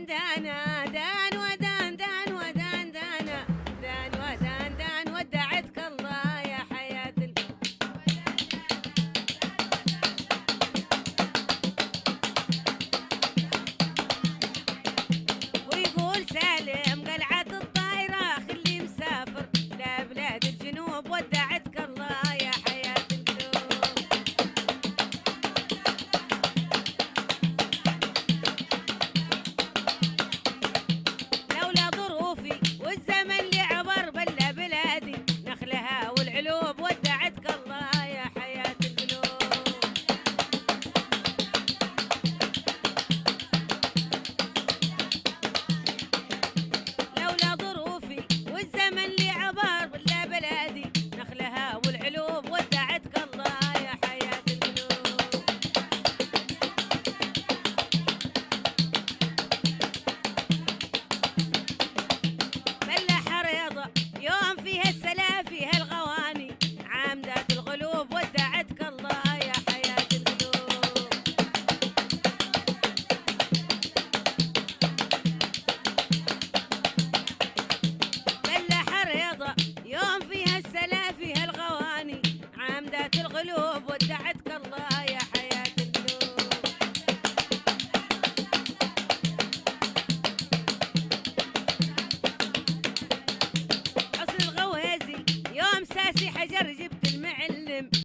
دانا دان ودان دان ودان دانا دان ودان دان ودعتك الله يا حياة ويقول سالم قلعة الطايرة خلي مسافر لبلاد الجنوب ودعتك الله يا حياة القلوب. لولا ظروفي والزمن اللي عبر بلا بلادي نخلها والعلوب ودعتك الله يا حياة القلوب. لولا ظروفي والزمن اللي عبر بلا بلادي نخلها والعلوب ودعتك الله يا حياة القلوب. ملح رياضة يوم فيها السلا فيها الغواني عامدات الغلوب ودعتك الله يا حياة القلوب. ملح رياضة يوم فيها السلا فيها الغواني عامدات الغلوب ودعتك الله يا حياة القلوب. حصن الغوازي يوم ساسي حجر